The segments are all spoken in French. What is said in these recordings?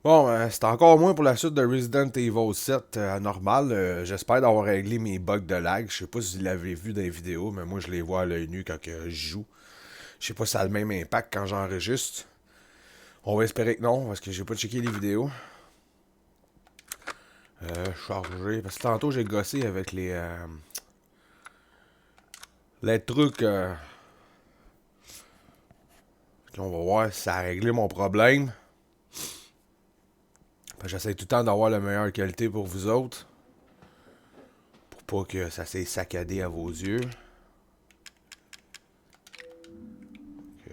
Bon, c'est encore moins pour la suite de Resident Evil 7 normal. J'espère d'avoir réglé mes bugs de lag. Je sais pas si vous l'avez vu dans les vidéos, mais moi je les vois à l'œil nu quand je joue. Je sais pas si ça a le même impact quand j'enregistre. On va espérer que non, parce que j'ai pas checké les vidéos. Chargé. Parce que tantôt j'ai gossé avec les trucs. On va voir si ça a réglé mon problème. J'essaie tout le temps d'avoir la meilleure qualité pour vous autres. Pour pas que ça s'est saccadé à vos yeux. Ok.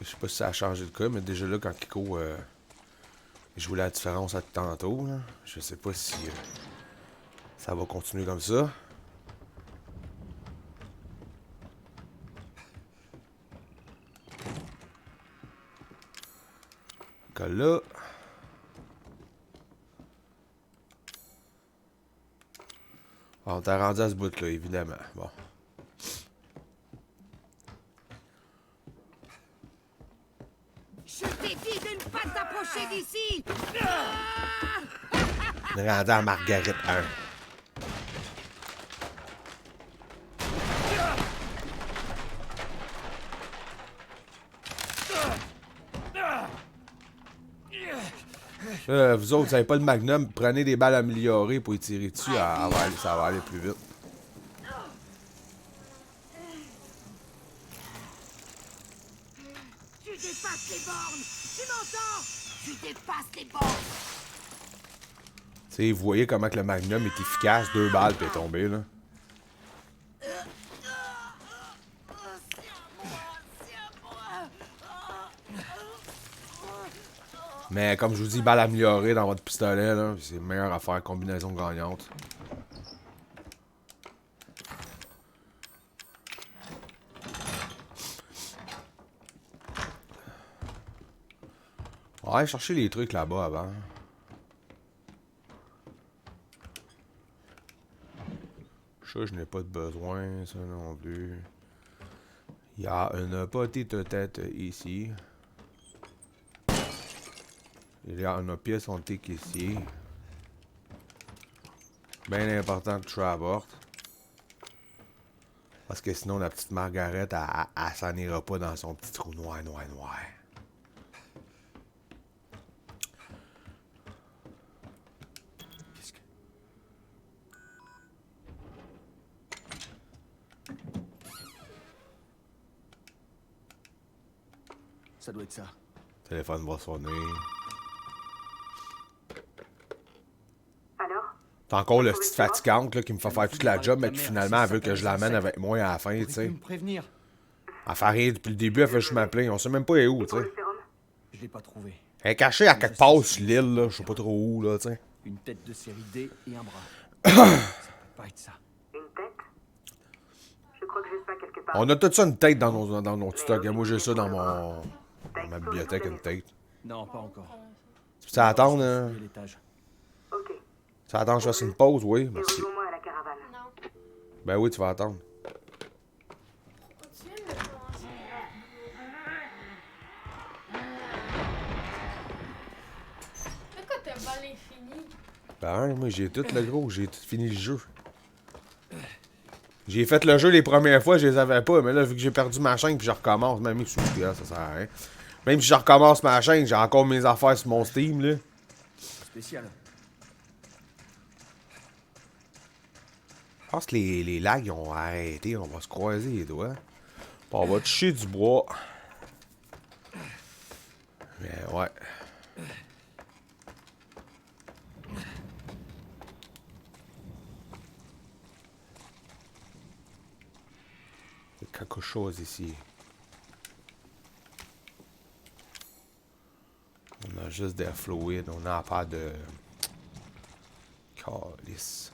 Je sais pas si ça a changé de cas, mais déjà là, quand Kiko je voulais la différence à tantôt, là. Je sais pas si ça va continuer comme ça. Que là. On t'a rendu à ce bout-là, évidemment. Bon. Je t'ai dit de ne pas t'approcher d'ici. On est rendu à Margaret 1. Vous autres, vous avez pas le magnum, prenez des balles améliorées pour y tirer dessus, ça va aller plus vite. Tu dépasses les bornes. Tu m'entends? Tu dépasses les bornes. Tu sais, vous voyez comment que le magnum est efficace, 2 balles puis est tombé là. Mais comme je vous dis, balle améliorée dans votre pistolet, là, c'est une meilleure affaire, combinaison gagnante. Ouais, chercher les trucs là-bas avant. Ça, je n'ai pas de besoin, ça non plus. Il y a une petite tête ici. Il y a une pièce antique ici. Bien important que tu abordes. Parce que sinon, la petite Margaret, elle s'en ira pas dans son petit trou noir, noir, noir. Qu'est-ce que... Ça doit être ça. Le téléphone va sonner. Alors? T'as encore le petite fatigante là, qui me fait faire toute la job, mais qui finalement elle veut que je l'amène avec moi à la fin, tu sais. Me prévenir. Elle fait rien depuis le début, elle fait juste m'appeler. On sait même pas elle est où, tu Pour sais. le sérum? Je l'ai pas trouvé. Elle est cachée à quelque part sur l'île, là. Je sais pas trop où, là, tu sais. Une tête de série D et un bras. Ça peut pas être ça. Une tête? Je crois que j'ai ça quelque part. On a tout ça une tête dans nos stocks. Moi, j'ai ça dans ma bibliothèque, une tête. Non, pas encore. Ça attend, hein. L'étage. Ok. Ça attend que je fasse une pause, oui. Et Merci. rejoins-moi à la caravane. Non. Ben oui, tu vas attendre. Tu viens de commencer. Pourquoi t'as pas les fini? Ben, moi, j'ai tout le gros. J'ai tout fini le jeu. J'ai fait le jeu les premières fois, je les avais pas. Mais là, vu que j'ai perdu ma chaîne, puis je recommence, même si ça sert à rien. Même si je recommence ma chaîne, j'ai encore mes affaires sur mon Steam, là. Spécial. Je pense que les lags ils ont arrêté. On va se croiser les doigts. Puis on va toucher du bois. Mais ouais. Il y a quelque chose ici. On a juste des fluides. On n'a pas de... Calice.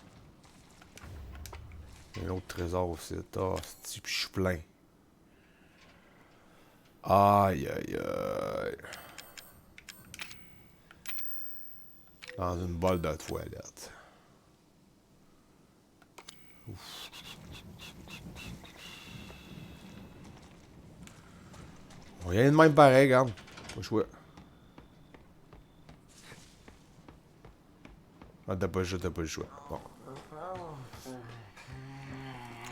Il y a un autre trésor aussi. Ah, c'est puis je suis plein. Aïe, aïe, aïe. Dans une bolle de toilette. Ouf. On y a de même pareil, regarde. Pas le choix. Ah, t'as pas le choix. Bon.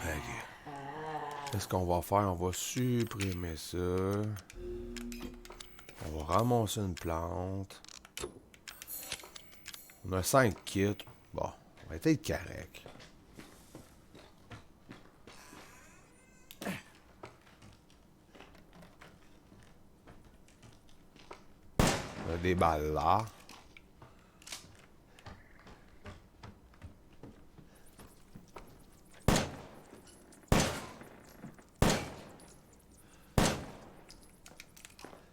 Ok. Qu'est-ce qu'on va faire? On va supprimer ça. On va ramasser une plante. On a 5 kits. Bon, on va être correct. On a des balles là.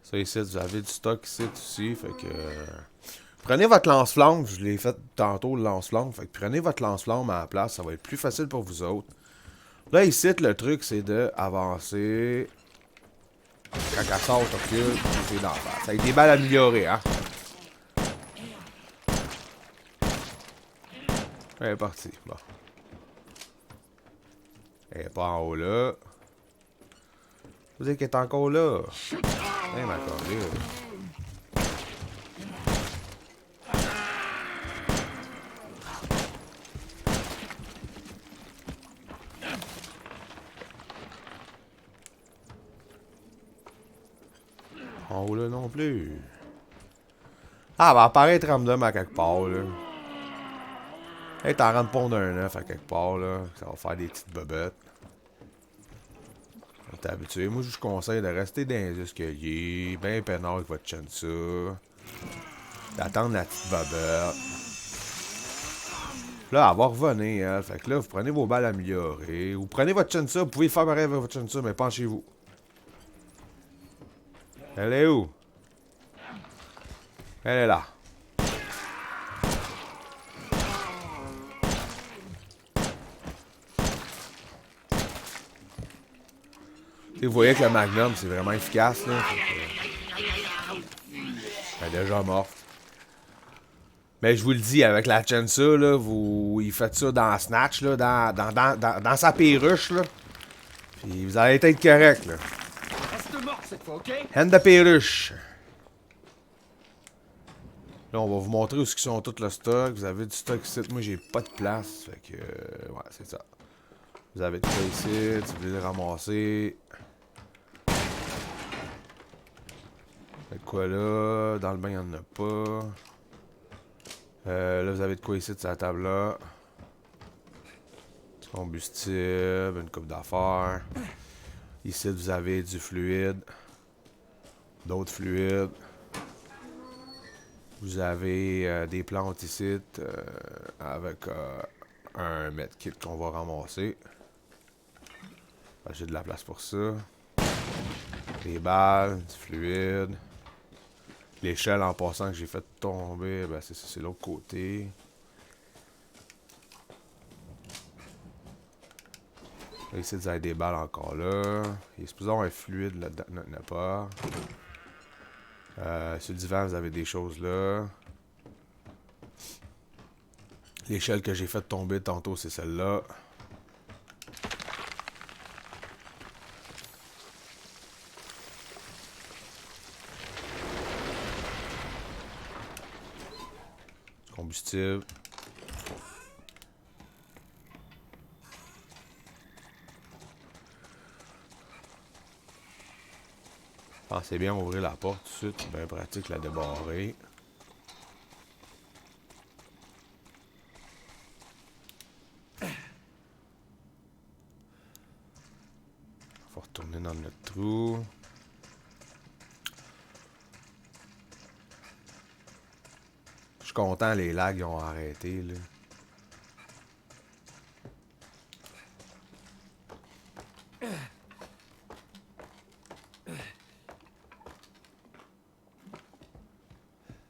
Ça ici, vous avez du stock ici aussi, fait que... prenez votre lance-flamme, je l'ai fait tantôt le lance-flamme, fait que prenez votre lance-flamme à la place, ça va être plus facile pour vous autres. Là ici, le truc c'est de avancer. Quand elle sort, tu recules, tu es dans la face. Ça a des balles améliorées, hein. Elle est partie, bon. Elle est pas en haut là. Vous dites qu'elle est encore là. Elle est encore là. En haut là non plus. Ah, elle va apparaître random à quelque part là. Elle est en train de pondre un œuf à quelque part là. Ça va faire des petites bobettes. T'es habitué. Moi, je vous conseille de rester dans les escaliers, bien peinard avec votre chansa. D'attendre la petite bobette. Là, elle va revenir, elle. Fait que là, vous prenez vos balles améliorées. Vous prenez votre chansa, vous pouvez faire pareil avec votre chansa, mais penchez-vous. Elle est où? Elle est là. Et vous voyez que le Magnum, c'est vraiment efficace, là. Elle est déjà morte. Mais je vous le dis, avec la Chansa, là, il fait ça dans Snatch, là, dans sa perruche, là. Puis vous allez être correct, là. Reste mort cette fois, ok? Hand de perruche. Là, on va vous montrer où sont tous le stock. Vous avez du stock ici. Moi, j'ai pas de place. Fait que, ouais, c'est ça. Vous avez tout ça ici. Si vous voulez le ramasser. Fait quoi là? Dans le bain, il n'y en a pas. Là, vous avez de quoi ici de la table là. Du combustible, une coupe d'affaires. Ici, vous avez du fluide. D'autres fluides. Vous avez des plantes ici avec un medkit qu'on va ramasser. J'ai de la place pour ça. Des balles, du fluide. L'échelle en passant que j'ai fait tomber, ben c'est l'autre côté. Là, ici, vous avez des balles encore là. Il est supposé avoir un fluide là-dedans, il n'y en a pas. Sur le divan, vous avez des choses là. L'échelle que j'ai fait tomber tantôt, c'est celle-là. Combustible. Pensez bien à ouvrir la porte tout de suite, c'est bien pratique la débarrer. On va retourner dans notre trou. Je suis content, les lags ont arrêté là.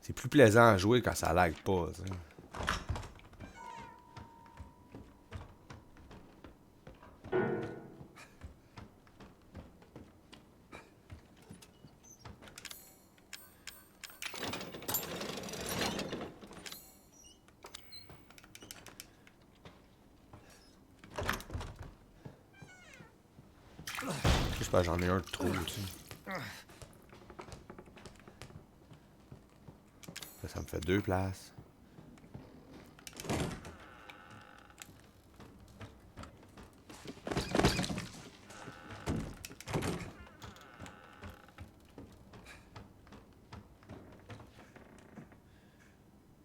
C'est plus plaisant à jouer quand ça lag pas, t'sais. J'espère que j'en ai un de trop, tu sais. Là, ça me fait 2 places.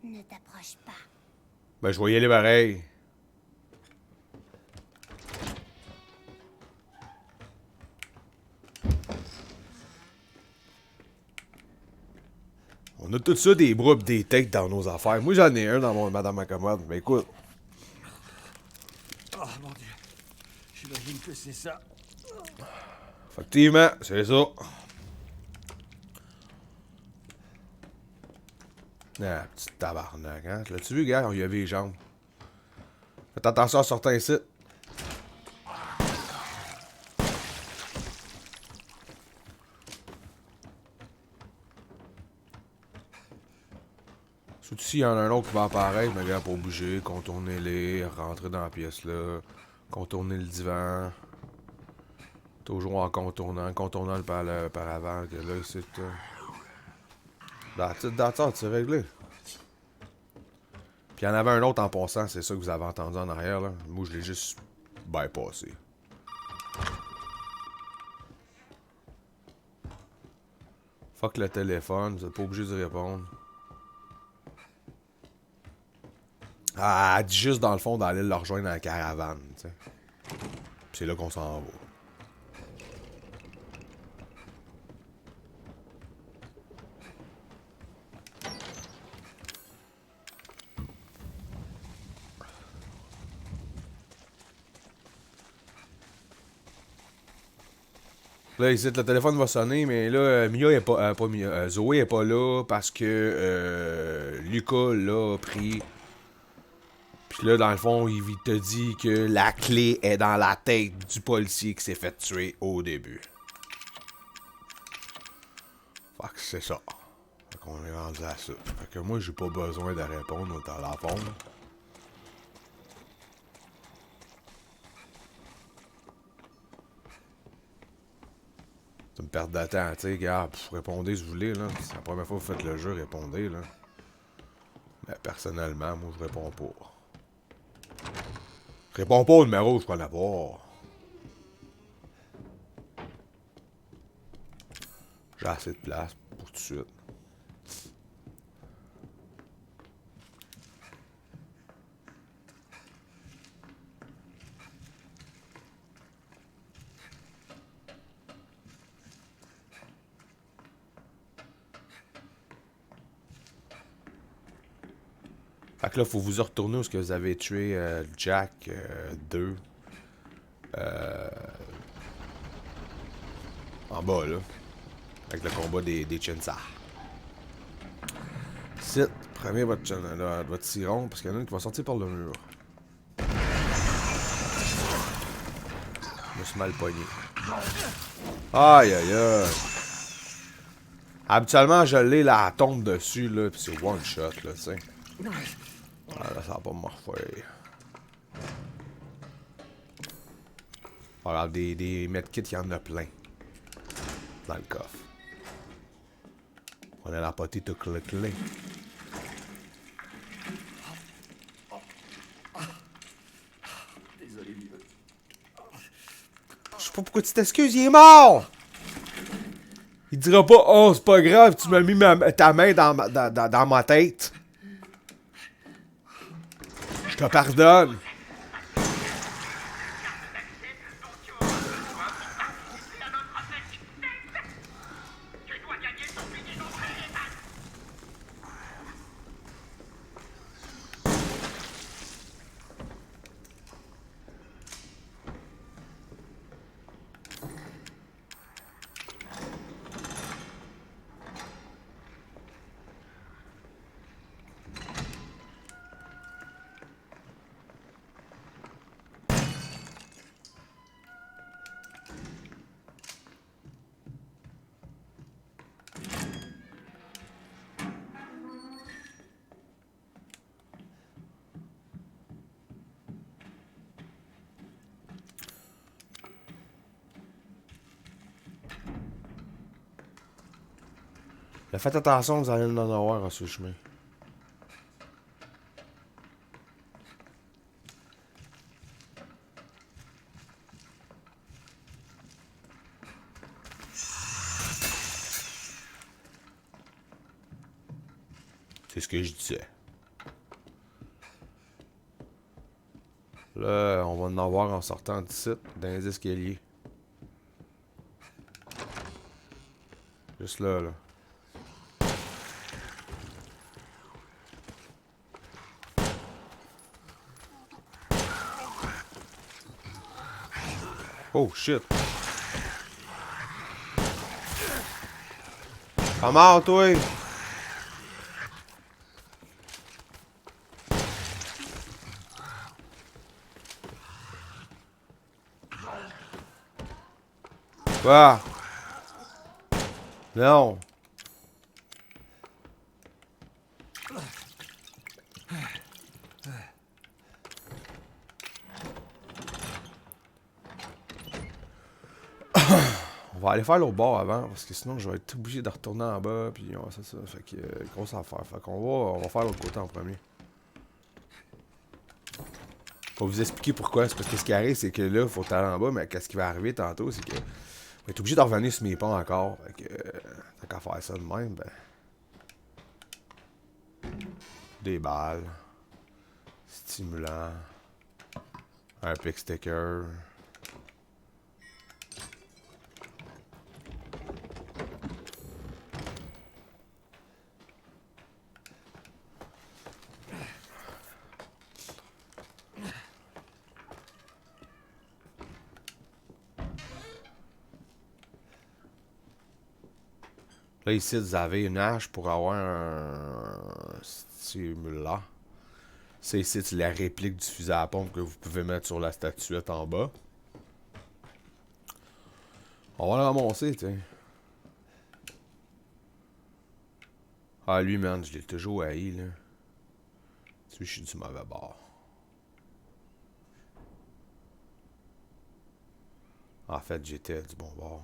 Ne t'approche pas. Ben, je vais y aller pareil. On a tout ça des bras pis des têtes dans nos affaires. Moi, j'en ai un dans ma commode. Mais écoute, Oh mon dieu. J'imagine que c'est ça. effectivement, c'est ça. Ah, petit tabarnak, hein. L'as-tu vu, gars? On lui avait les jambes. Faites attention en sortant ici. Surtout s'il y en a un autre qui va apparaître, mais gars, pour bouger, contourner-les, rentrer dans la pièce là, contourner le divan. Toujours en contournant le paravent, que là, c'est tout. That's c'est réglé. Puis il y en avait un autre en passant, c'est ça que vous avez entendu en arrière, là. Moi, je l'ai juste bypassé. Fuck le téléphone, vous êtes pas obligé de répondre. Ah, elle dit juste dans le fond d'aller le rejoindre dans la caravane, tu sais. Puis c'est là qu'on s'en va. Là, ici, le téléphone va sonner, mais là, Mia est pas, pas Mia, Zoé est pas là parce que Lucas l'a pris. Puis là, dans le fond, il te dit que la clé est dans la tête du policier qui s'est fait tuer au début. Fait que c'est ça. Fait qu'on est rendu à ça. Fait que moi, j'ai pas besoin de répondre au téléphone. C'est une perte de temps, tu sais, gars. Répondez si vous voulez, là. C'est la première fois que vous faites le jeu, répondez, là. Mais personnellement, moi, je réponds pas. Je réponds pas au numéro, je connais pas. J'ai assez de place pour tout de suite. Fait que là, faut vous retourner où ce que vous avez tué Jack 2. En bas, là. Avec le combat des Chinsa. Sit, prenez votre tiron, parce qu'il y en a une qui va sortir par le mur. Je me suis mal pogné. Aïe, aïe, aïe. Habituellement, je l'ai, là, elle tombe dessus, là, pis c'est one shot, là, tu sais. Ah, là, ça va pas me refaire. Alors, des medkits, il y en a plein. Dans le coffre. On a la petite clé. Désolé, vieux. Je sais pas pourquoi tu t'excuses, il est mort! Il dira pas, oh, c'est pas grave, tu m'as mis ta main dans ma tête. Je te pardonne. Faites attention, vous allez en avoir sur le chemin. C'est ce que je disais. Là, on va en avoir en sortant d'ici, dans les escaliers. Juste là, là. Oh shit. Pas mort, toi! Quoi? Non! On va aller faire l'autre bord avant, parce que sinon je vais être obligé de retourner en bas, puis ouais, c'est ça. Fait que, grosse affaire. Fait qu'on va faire l'autre côté en premier. Faut vous expliquer pourquoi. C'est parce que ce qui arrive, c'est que là, faut aller en bas, mais qu'est-ce qui va arriver tantôt, c'est que je vais être obligé de revenir sur mes ponts encore. Fait que, tant qu'à faire ça de même, ben. Des balles. Stimulant. Un pick sticker. Là, ici, vous avez une hache pour avoir un stimulant. C'est ici, c'est la réplique du fusil à pompe que vous pouvez mettre sur la statuette en bas. On va le ramasser, tiens. Ah, lui, man, je l'ai toujours haï, là. Tu sais, je suis du mauvais bord. En fait, j'étais du bon bord.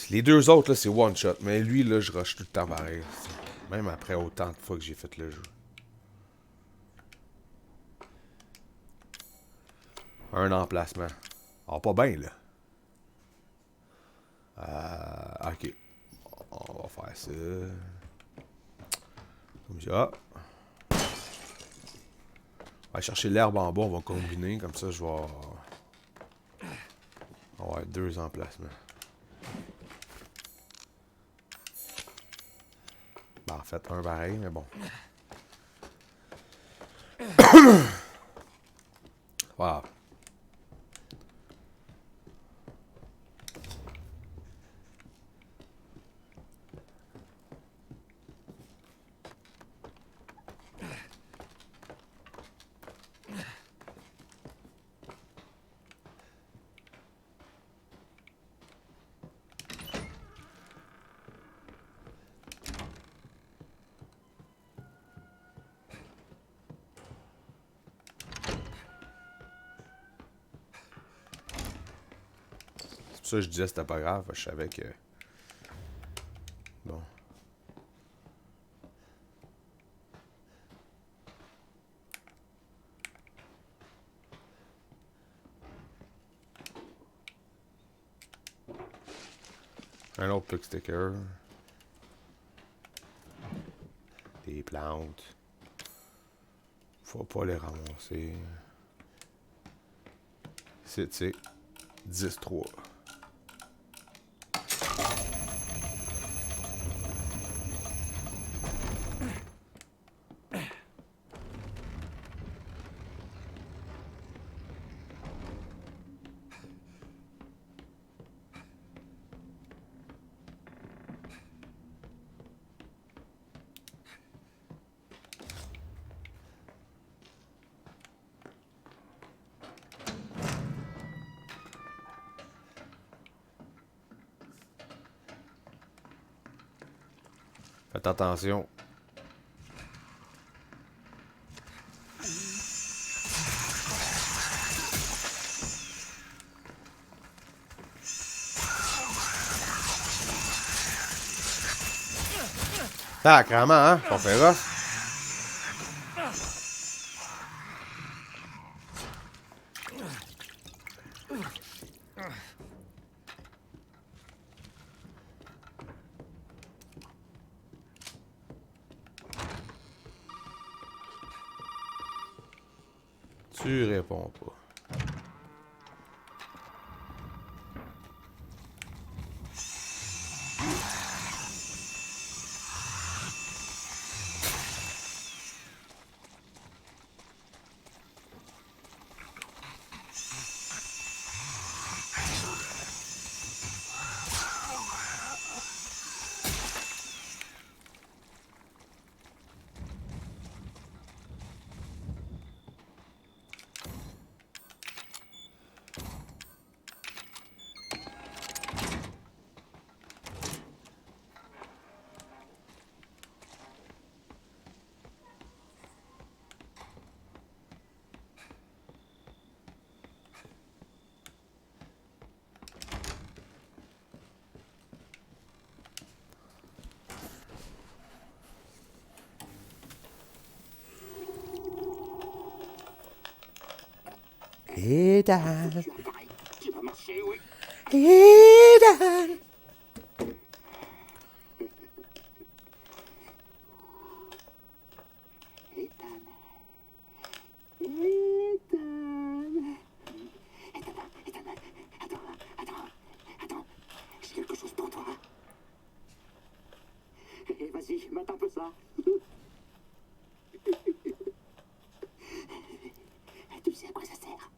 Les deux autres, là, c'est one shot. Mais lui, là, je rush tout le temps pareil. Même après autant de fois que j'ai fait le jeu. Un emplacement. Ah, pas bien, là. Ok. On va faire ça. Comme ça. On va chercher l'herbe en bas, on va combiner. Comme ça, je vais avoir deux emplacements. Ben, en fait, un pareil, mais bon. Wow. Ça, je disais c'était pas grave, je savais que... Bon. Un autre pick sticker. Des plantes. Faut pas les ramasser. C'est 10-3. Faites attention. Sacrement, hein? On verra. Tu réponds pas. Ethan. Tu vas marcher, oui. Ethan. Attends, j'ai quelque chose pour toi. Et vas-y, mate un peu ça. Tu sais à quoi ça sert?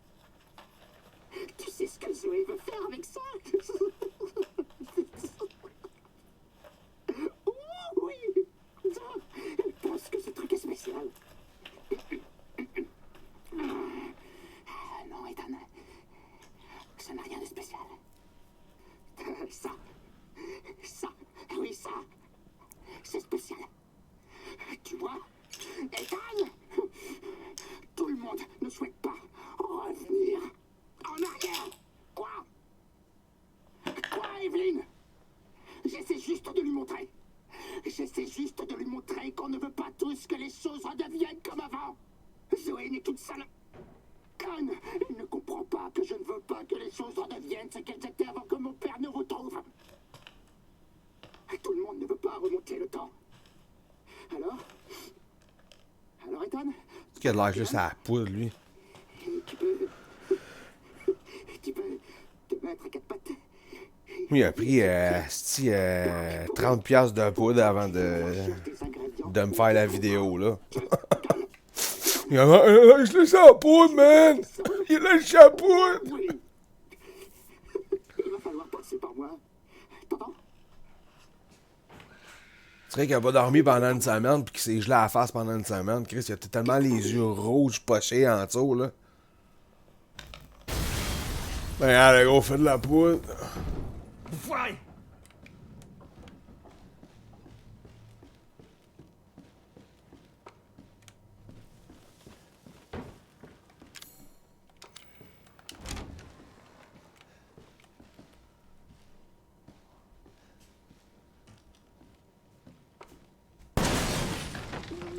Tu sais ce que Zoé veut faire avec ça? Oh oui! Elle pense que ce truc est spécial. Non, Ethan. Ça n'a rien de spécial. Ça, oui, ça, c'est spécial. Tu vois, Ethan, tout le monde ne souhaite pas revenir en arrière. Quoi, Evelyn? J'essaie juste de lui montrer. J'essaie juste de lui montrer qu'on ne veut pas tous que les choses redeviennent comme avant. Zoé n'est qu'une sale conne. Elle ne comprend pas que je ne veux pas que les choses redeviennent ce qu'elles étaient avant que mon père ne retrouve. Tout le monde ne veut pas remonter le temps. Alors, Ethan, Il a l'air juste à la poudre, lui. tu peux te mettre à quatre pattes. Lui, il a pris 30 piastres de poudre avant de me faire la vidéo, là. Il a dit, je laisse la poudre, man! Il lâche la poudre! Oui. Il va falloir passer par moi. T'entends? C'est vrai qu'il a pas dormi pendant une semaine pis qu'il s'est gelé à la face pendant une semaine. Chris, il a tellement les yeux rouges pochés en dessous, là. Ben, allez, gros, fais de la poudre. Enfoiré!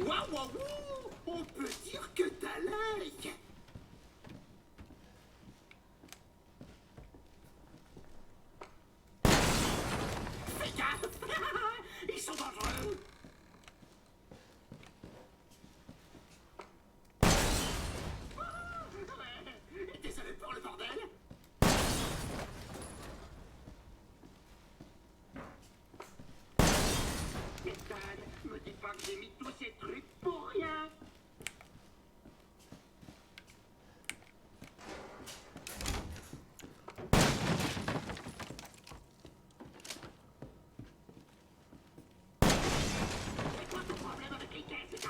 Waouh, on peut dire que t'as l'œil. Fais gaffe. Ils sont dangereux. Désolé pour le bordel. Ethan, me dis pas que j'ai mis tous ces trucs pour rien. C'est quoi ton problème avec les caisses, Ethan?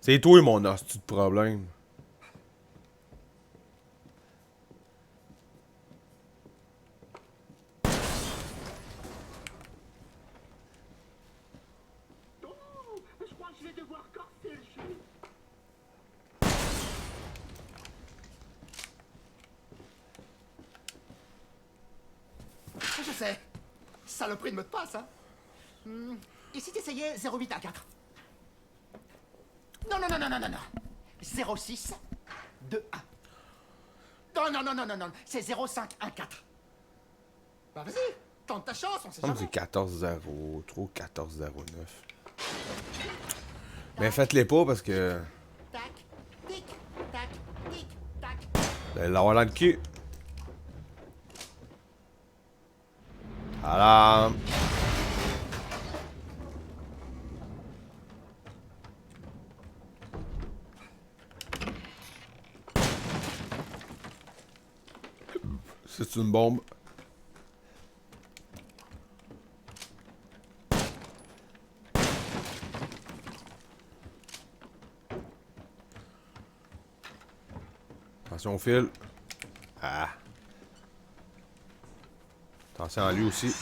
C'est toi, mon hostie de problème. Oh, je crois que je vais devoir corser le jeu. Je sais. Saloperie de mot de passe, hein. Et si t'essayais 0814? Non, non, non, non, non, non, non. 06 21. Non, non, non, non, non, non. C'est 0514. Bah vas-y, tente ta chance, on sait Comme jamais. c'est 14-0, 14-09. Mais faites-les pas parce que. Tac, tic, tac, Vous allez l'avoir dans le cul. Alarme. C'est une bombe. Attention au fil. Ah. Attention à lui aussi.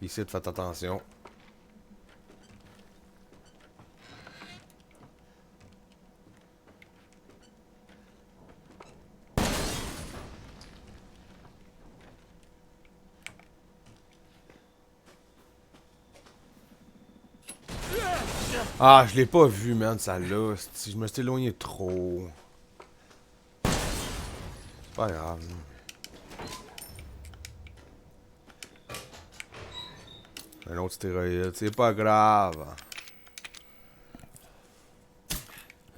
Ici, faites attention. Ah, je l'ai pas vu, man, ça là. Je me suis éloigné trop. C'est pas grave. Un autre stéroïde, c'est pas grave.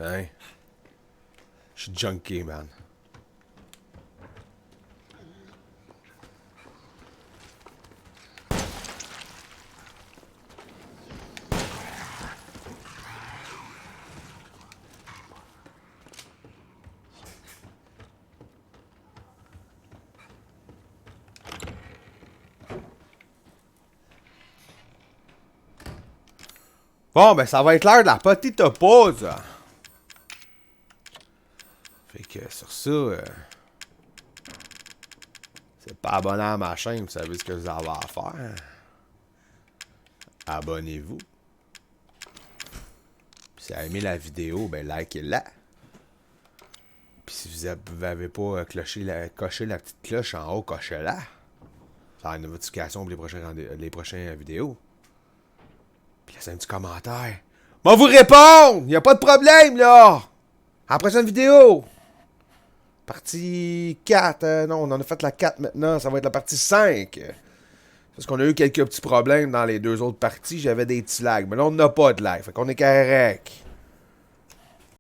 Hein? Je suis junkie, man. Bon, ben ça va être l'heure de la petite pause. Fait que sur ça, c'est pas abonné à ma chaîne, vous savez ce que vous avez à faire. Abonnez-vous. Puis si vous avez aimé la vidéo, ben likez-la. Puis si vous n'avez pas coché la petite cloche en haut, cochez-la. Ça va une notification pour les prochaines vidéos. Puis laissez un petit commentaire. Moi vous répondre! Y a pas de problème là! À la prochaine vidéo! Partie 4. Non, on en a fait la 4 maintenant. Ça va être la partie 5. Parce qu'on a eu quelques petits problèmes dans les deux autres parties. J'avais des petits lags. Mais là, on n'a pas de lag. Fait qu'on est correct.